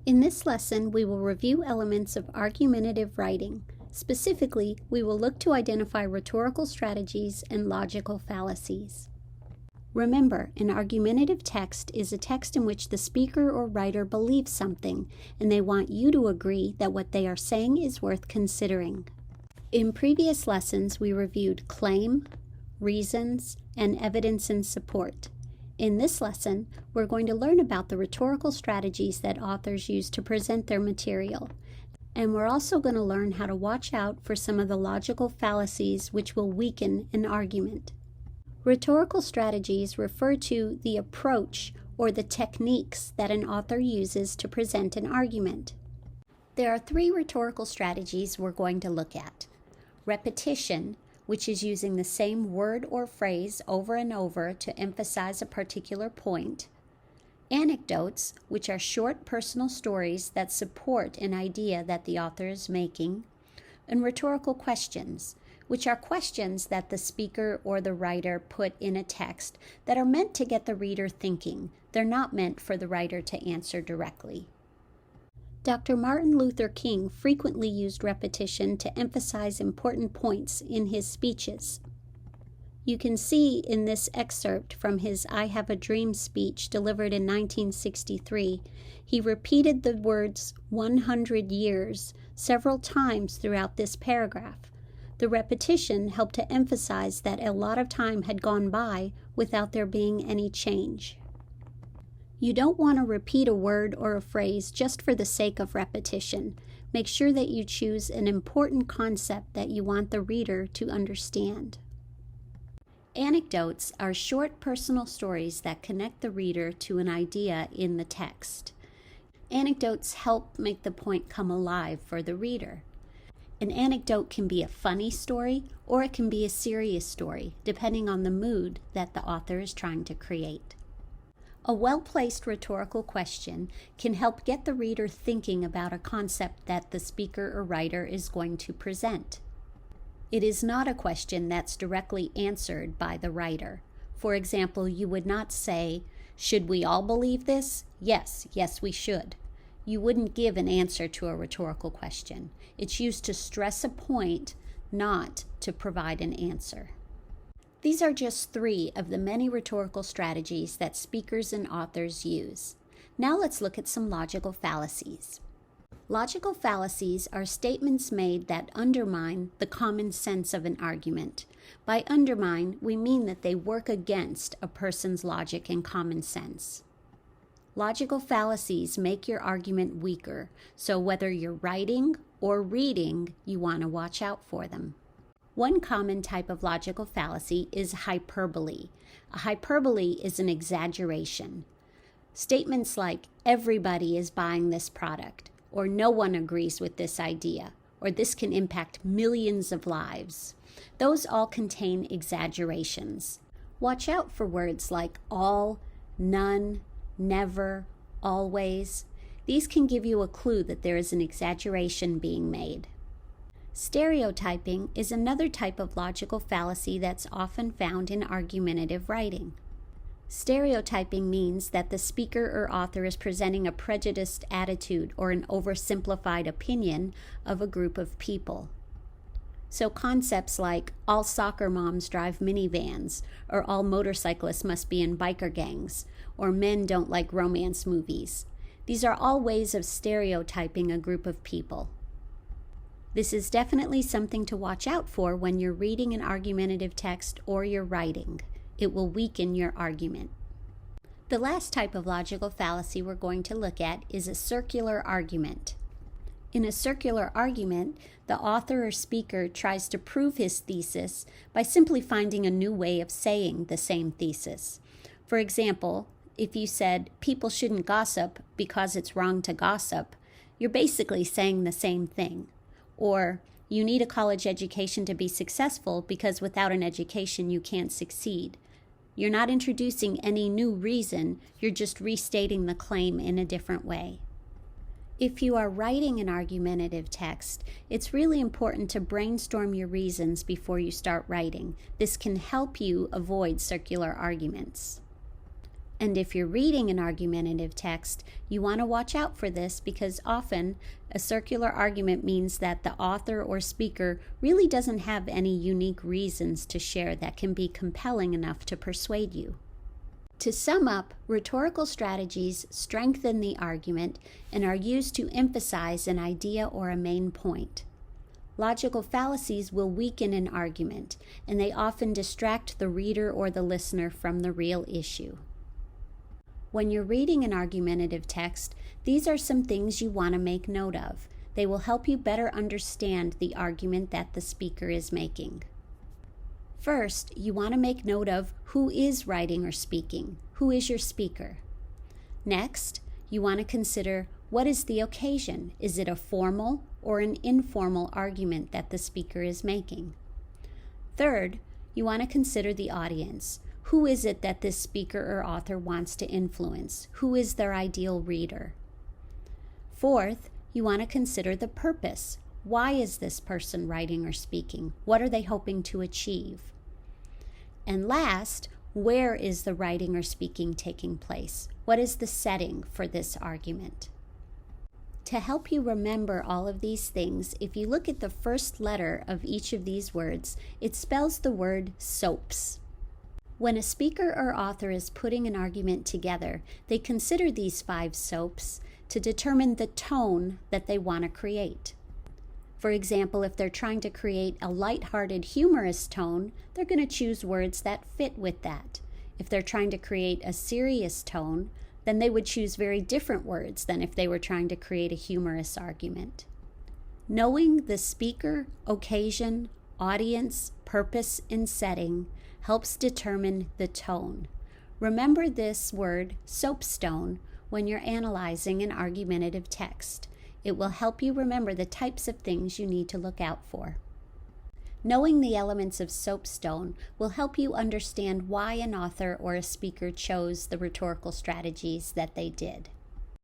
In this lesson, we will review elements of argumentative writing. Specifically, we will look to identify rhetorical strategies and logical fallacies. Remember, an argumentative text is a text in which the speaker or writer believes something, and they want you to agree that what they are saying is worth considering. In previous lessons, we reviewed claim, reasons, and evidence in support. In this lesson, we're going to learn about the rhetorical strategies that authors use to present their material. And we're also going to learn how to watch out for some of the logical fallacies which will weaken an argument. Rhetorical strategies refer to the approach or the techniques that an author uses to present an argument. There are three rhetorical strategies we're going to look at. Repetition, which is using the same word or phrase over and over to emphasize a particular point. Anecdotes, which are short personal stories that support an idea that the author is making. And rhetorical questions, which are questions that the speaker or the writer put in a text that are meant to get the reader thinking. They're not meant for the writer to answer directly. Dr. Martin Luther King frequently used repetition to emphasize important points in his speeches. You can see in this excerpt from his I Have a Dream speech delivered in 1963, he repeated the words 100 years several times throughout this paragraph. The repetition helped to emphasize that a lot of time had gone by without there being any change. You don't want to repeat a word or a phrase just for the sake of repetition. Make sure that you choose an important concept that you want the reader to understand. Anecdotes are short personal stories that connect the reader to an idea in the text. Anecdotes help make the point come alive for the reader. An anecdote can be a funny story or it can be a serious story, depending on the mood that the author is trying to create. A well-placed rhetorical question can help get the reader thinking about a concept that the speaker or writer is going to present. It is not a question that's directly answered by the writer. For example, you would not say, "Should we all believe this?" Yes, we should. You wouldn't give an answer to a rhetorical question. It's used to stress a point, not to provide an answer. These are just three of the many rhetorical strategies that speakers and authors use. Now let's look at some logical fallacies. Logical fallacies are statements made that undermine the common sense of an argument. By undermine, we mean that they work against a person's logic and common sense. Logical fallacies make your argument weaker, so whether you're writing or reading, you want to watch out for them. One common type of logical fallacy is hyperbole. A hyperbole is an exaggeration. Statements like, "Everybody is buying this product," or "No one agrees with this idea," or "This can impact millions of lives." Those all contain exaggerations. Watch out for words like all, none, never, always. These can give you a clue that there is an exaggeration being made. Stereotyping is another type of logical fallacy that's often found in argumentative writing. Stereotyping means that the speaker or author is presenting a prejudiced attitude or an oversimplified opinion of a group of people. So concepts like all soccer moms drive minivans, or all motorcyclists must be in biker gangs, or men don't like romance movies. These are all ways of stereotyping a group of people. This is definitely something to watch out for when you're reading an argumentative text or you're writing. It will weaken your argument. The last type of logical fallacy we're going to look at is a circular argument. In a circular argument, the author or speaker tries to prove his thesis by simply finding a new way of saying the same thesis. For example, if you said, "People shouldn't gossip because it's wrong to gossip," you're basically saying the same thing. Or, "You need a college education to be successful because without an education you can't succeed." You're not introducing any new reason, you're just restating the claim in a different way. If you are writing an argumentative text, it's really important to brainstorm your reasons before you start writing. This can help you avoid circular arguments. And if you're reading an argumentative text, you want to watch out for this because often a circular argument means that the author or speaker really doesn't have any unique reasons to share that can be compelling enough to persuade you. To sum up, rhetorical strategies strengthen the argument and are used to emphasize an idea or a main point. Logical fallacies will weaken an argument, and they often distract the reader or the listener from the real issue. When you're reading an argumentative text, these are some things you want to make note of. They will help you better understand the argument that the speaker is making. First, you want to make note of who is writing or speaking. Who is your speaker? Next, you want to consider what is the occasion. Is it a formal or an informal argument that the speaker is making? Third, you want to consider the audience. Who is it that this speaker or author wants to influence? Who is their ideal reader? Fourth, you want to consider the purpose. Why is this person writing or speaking? What are they hoping to achieve? And last, where is the writing or speaking taking place? What is the setting for this argument? To help you remember all of these things, if you look at the first letter of each of these words, it spells the word SOAPS. When a speaker or author is putting an argument together, they consider these 5 SOAPs to determine the tone that they want to create. For example, if they're trying to create a lighthearted, humorous tone, they're going to choose words that fit with that. If they're trying to create a serious tone, then they would choose very different words than if they were trying to create a humorous argument. Knowing the speaker, occasion, audience, purpose, and setting helps determine the tone. Remember this word, SOAPSTONE, when you're analyzing an argumentative text. It will help you remember the types of things you need to look out for. Knowing the elements of SOAPSTONE will help you understand why an author or a speaker chose the rhetorical strategies that they did.